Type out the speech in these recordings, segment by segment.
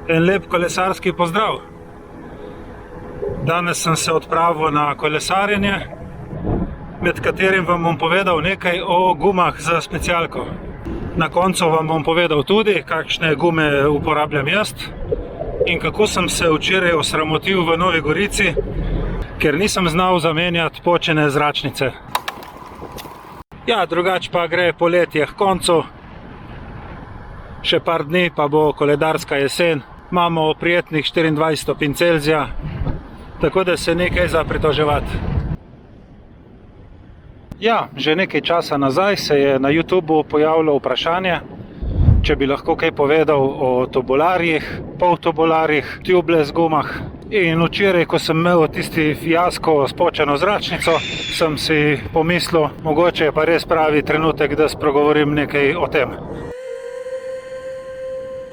En lep kolesarski pozdrav. Danes sem se odpravil na kolesarjenje, med katerim vam bom povedal nekaj o gumah za specialko. Na koncu vam bom povedal tudi, kakšne gume uporabljam jaz in kako sem se včeraj osramotil v Novi Gorici, ker nisem znal zamenjati počene zračnice. Ja, drugače pa gre poletje k koncu, še par dni pa bo koledarska jesen, imamo prijetnih 24 stopinj Celzija, tako da se nekaj za pritoževati. Ja, že nekaj časa nazaj se je na YouTubeu pojavilo vprašanje, če bi lahko kaj povedal o tubularjih, poltubularjih, tubeless gumah. In včeraj, ko sem imel tisti fiasko s počeno zračnico, sem si pomislil, mogoče je pa res pravi trenutek, da spregovorim nekaj o tem.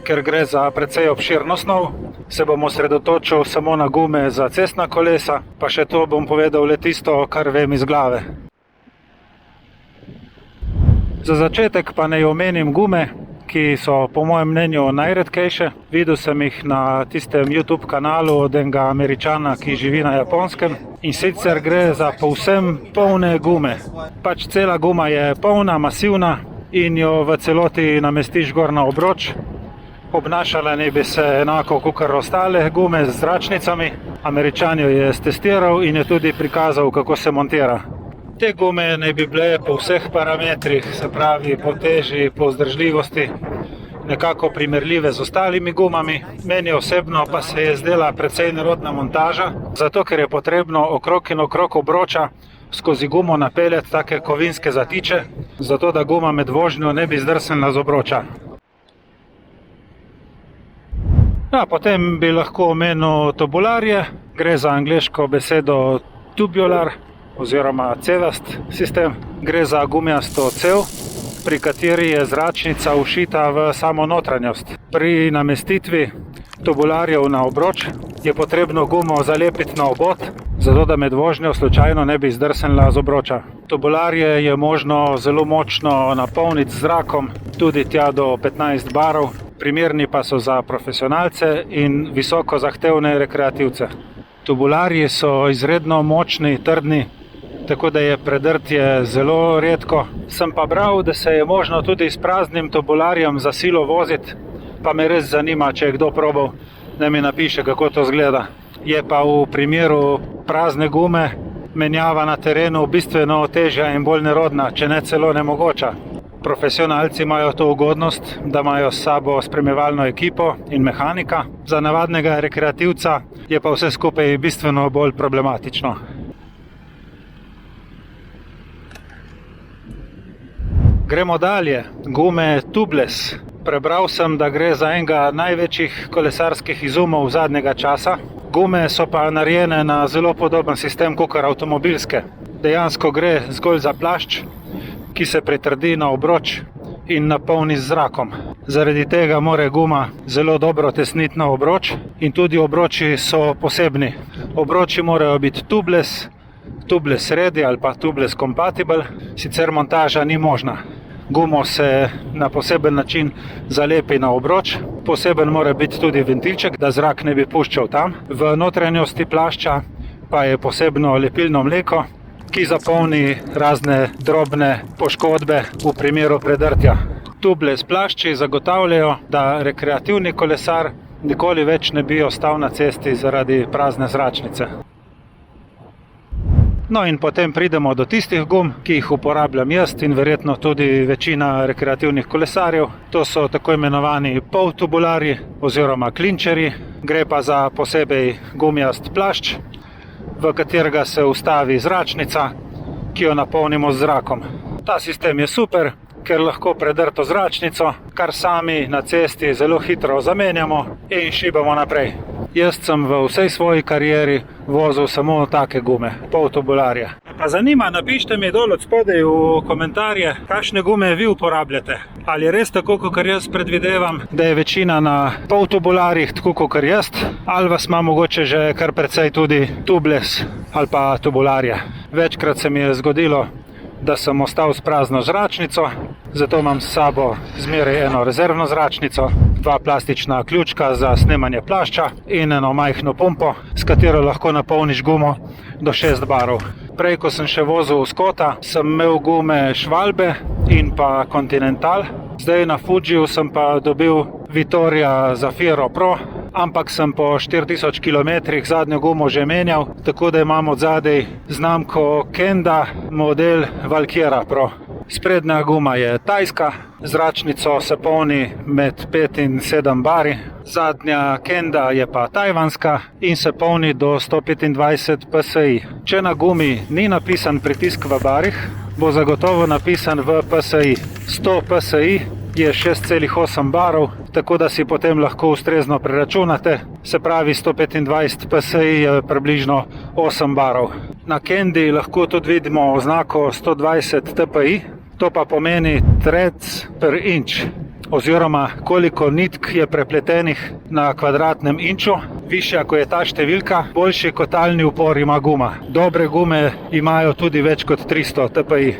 Ker gre za precej obširno snov, se bom osredotočil samo na gume za cestna kolesa, pa še to bom povedal le tisto, kar vem iz glave. Za začetek pa naj omenim gume, ki so po mojem mnenju najredkejše. Videl sem jih na tistem YouTube kanalu od enega Američana, ki živi na Japonskem. In sicer gre za povsem polne gume. Pač cela guma je polna, masivna in jo v celoti namestiš gor na obroč. Obnašala naj bi se enako kakor ostale gume z zračnicami. Američan jo je stestiral in je tudi prikazal, kako se montira. Te gume naj bi bile po vseh parametrih, se pravi po teži, po vzdržljivosti, nekako primerljive z ostalimi gumami. Meni osebno pa se je zdela precej nerodna montaža, zato ker je potrebno okrog in okrog obroča skozi gumo napeljati take kovinske zatiče, zato da guma med vožnjo ne bi zdrsnila z obroča. Ja, potem bi lahko omenil tubularje, gre za angleško besedo tubular oziroma cevast sistem. Gre za gumijasto cev, pri kateri je zračnica všita v samo notranjost. Pri namestitvi tubularjev na obroč je potrebno gumo zalepiti na obod, zato da med vožnjo slučajno ne bi zdrsnila z obroča. Tubularje je možno zelo močno napolniti z zrakom, tudi tja do 15 barov. Primerni pa so za profesionalce in visoko zahtevne rekreativce. Tubularji so izredno močni, trdni, tako da je predrtje zelo redko. Sem pa bral, da se je možno tudi s praznim tubularjem za silo voziti, pa me res zanima, če je kdo probal, da mi napiše, kako to zgleda. Je pa v primeru prazne gume menjava na terenu bistveno težja in bolj nerodna, če ne celo nemogoča. Profesionalci imajo to ugodnost, da imajo s sabo spremljevalno ekipo in mehanika. Za navadnega rekreativca je pa vse skupaj bistveno bolj problematično. Gremo dalje. Gume tubeless. Prebral sem, da gre za enega največjih kolesarskih izumov zadnjega časa. Gume so pa narejene na zelo podoben sistem kakor avtomobilske. Dejansko gre zgolj za plašč, ki se pritrdi na obroč in napolni z zrakom. Zaradi tega mora guma zelo dobro tesniti na obroč in tudi obroči so posebni. Obroči morajo biti tubeless, tubeless ready ali pa tubeless compatible, sicer montaža ni možna. Gumo se na poseben način zalepi na obroč, poseben mora biti tudi ventilček, da zrak ne bi puščal tam. V notranjosti plašča pa je posebno lepilno mleko, ki zapolni razne drobne poškodbe v primeru predrtja. Tubeless plašči zagotavljajo, da rekreativni kolesar nikoli več ne bi ostal na cesti zaradi prazne zračnice. No in potem pridemo do tistih gum, ki jih uporabljam jaz in verjetno tudi večina rekreativnih kolesarjev. To so tako imenovani poltubularji oziroma klinčerji. Gre pa za posebej gumijast plašč, v katerega se vstavi zračnica, ki jo napolnimo z zrakom. Ta sistem je super, ker lahko predrto zračnico, kar sami na cesti zelo hitro zamenjamo in šibamo naprej. Jaz sem v vsej svoji karieri vozil samo take gume, poltubularje. Pa zanima, napišite mi dol od spodaj v komentarje, kakšne gume vi uporabljate. Ali je res tako, kot jaz predvidevam, da je večina na poltubularjih tako kot jaz, ali vas ima mogoče že kar precej tudi tubeless ali pa tubularje. Večkrat se mi je zgodilo, da sem ostal s prazno zračnico, zato imam s sabo zmeraj eno rezervno zračnico, 2 plastična ključka za snemanje plašča in eno majhno pumpo, s katero lahko napolniš gumo do 6 barov. Prej, ko sem še vozil v Scotta, sem imel gume Schwalbe in pa Continental. Zdaj na Fujiju sem pa dobil Vittoria Zafiro Pro, ampak sem po 4000 km zadnjo gumo že menjal, tako da imam od zadaj znamko Kenda, model Valkyra Pro. Sprednja guma je tajska, zračnico se polni med 5 in 7 bari, zadnja Kenda je pa tajvanska in se polni do 125 PSI. Če na gumi ni napisan pritisk v barih, bo zagotovo napisan v PSI. 100 PSI je 6,8 barov, tako da si potem lahko ustrezno preračunate, se pravi 125 PSI je približno 8 barov. Na Kendi lahko tudi vidimo oznako 120 TPI, to pa pomeni threads per inch, oziroma koliko nitk je prepletenih na kvadratnem inču. Višja, ko je ta številka, boljši kotalni upor ima guma. Dobre gume imajo tudi več kot 300 TPI.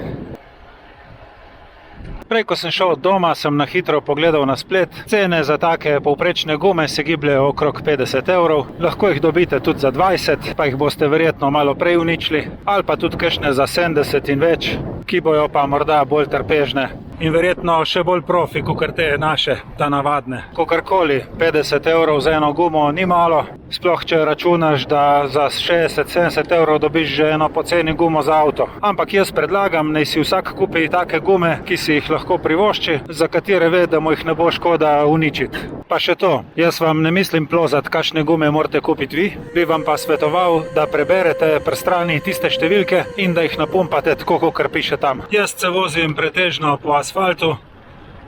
Prej, ko sem šel od doma, sem na hitro pogledal na splet. Cene za take povprečne gume se gibljejo okrog 50 evrov. Lahko jih dobite tudi za 20, pa jih boste verjetno malo prej uničili. Ali pa tudi kakšne za 70 in več, ki bojo pa morda bolj trpežne. In verjetno še bolj profi, kot te naše, ta navadne. Kakorkoli, 50 evrov za eno gumo ni malo, sploh če računaš, da za 60-70 evrov dobiš že eno poceni gumo za avto. Ampak jaz predlagam, naj si vsak kupi take gume, ki si jih lahko privošči, za katere ve, da mu jih ne bo škoda uničiti. Pa še to, jaz vam ne mislim plozati, kakšne gume morate kupiti vi, bi vam pa svetoval, da preberete pri strani tiste številke in da jih napumpate tako, kot piše tam. Jaz se vozim pretežno po asfaltu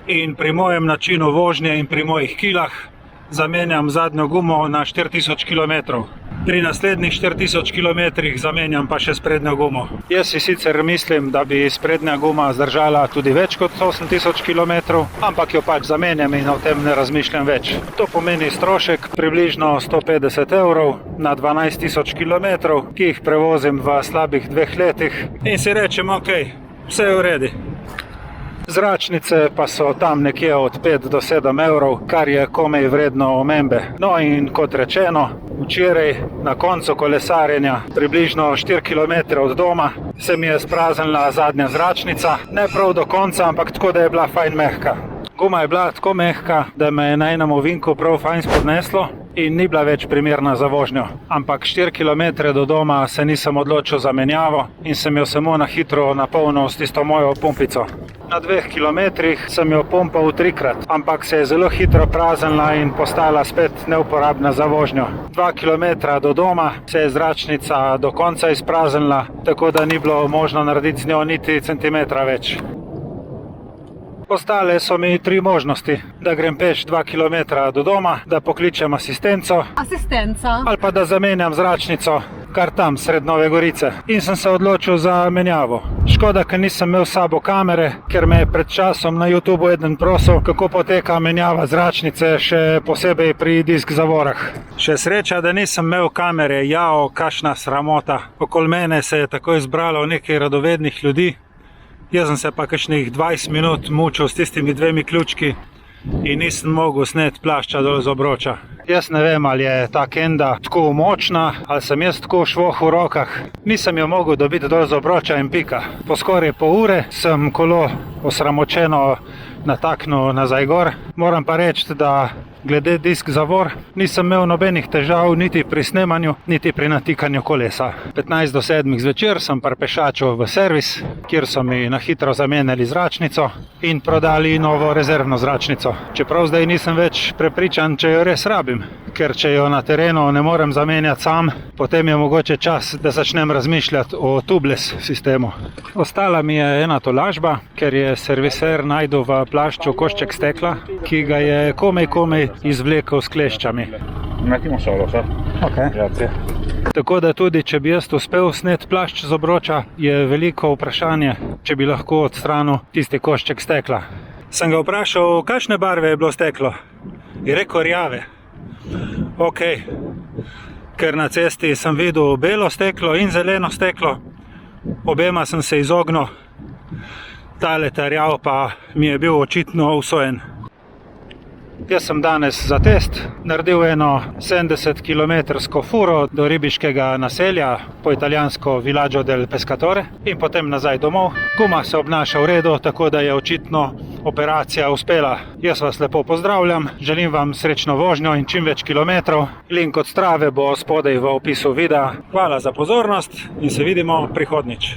in pri mojem načinu vožnje in pri mojih kilah zamenjam zadnjo gumo na 4000 km. Pri naslednjih 4000 km zamenjam pa še sprednjo gumo. Jaz si sicer mislim, da bi sprednja guma zdržala tudi več kot 8000 km, ampak jo pač zamenjam in o tem ne razmišljam več. To pomeni strošek približno 150 evrov na 12000 km, ki jih prevozim v slabih 2 letih in si rečem, ok, vse je v redu. Zračnice pa so tam nekje od 5 do 7 evrov, kar je komaj vredno omembe. No in kot rečeno, včeraj na koncu kolesarjenja, približno 4 km od doma, se mi je spraznila zadnja zračnica. Ne prav do konca, ampak tako, da je bila fajn mehka. Guma je bila tako mehka, da me je na enem ovinku prav fajn spodneslo in ni bila več primerna za vožnjo. Ampak 4 km do doma se nisem odločil za menjavo in sem jo samo na hitro napolnil s tisto mojo pumpico. Na 2 km sem jo pumpal 3-krat, ampak se je zelo hitro praznila in postala spet neuporabna za vožnjo. 2 km do doma se je zračnica do konca izpraznila, tako da ni bilo možno narediti z njo niti centimetra več. Ostale so mi 3 možnosti, da grem peš 2 km do doma, da pokličem asistenco, ali pa da zamenjam zračnico kar tam, sred Nove Gorice. In sem se odločil za menjavo. Škoda, ker nisem imel s sabo kamere, ker me je pred časom na YouTubeu eden prosil, kako poteka menjava zračnice, še posebej pri disk zavorah. Še sreča, da nisem imel kamere, jao, kakšna sramota. Okoli mene se je tako izbralo nekaj radovednih ljudi. Jaz sem se pa kakšnih 20 minut mučil s tistimi 2 ključki in nisem mogel sneti plašča dol z obroča. Jaz ne vem, ali je ta Kenda tako močna, ali sem jaz tako švoh v rokah. Nisem jo mogel dobiti dol z obroča in pika. Po skoraj pol ure sem kolo osramočeno nataknil nazaj gor. Moram pa reči, da glede disk zavor nisem imel nobenih težav niti pri snemanju, niti pri natikanju kolesa. 15 do 7 zvečer sem prepešačil v servis, kjer so mi na hitro zamenjali zračnico in prodali novo rezervno zračnico. Čeprav zdaj nisem več prepričan, če jo res rabim, ker če jo na terenu ne morem zamenjati sam, potem je mogoče čas, da začnem razmišljati o tubeless sistemu. Ostala mi je ena tolažba, ker je serviser našel v plašču košček stekla, ki ga je komaj izvlekel s kleščami. Mettimo solo, sa? Ok. Grazie. Tako da tudi, če bi jaz uspel sneti plašč z obroča, je veliko vprašanje, če bi lahko odstranil tisti košček stekla. Sem ga vprašal, kakšne barve je bilo steklo? Je rekel rjave. Ok. Ker na cesti sem videl belo steklo in zeleno steklo, obema sem se izognil. tale terjav pa mi je bil očitno usojen. Jaz sem danes za test naredil eno 70 km furo do ribiškega naselja, po italijansko Villaggio del Pescatore, in potem nazaj domov. Guma se obnaša v redu, tako da je očitno operacija uspela. Jaz vas lepo pozdravljam, želim vam srečno vožnjo in čim več kilometrov. Link od Strave bo spodaj v opisu videa. Hvala za pozornost in se vidimo prihodnjič.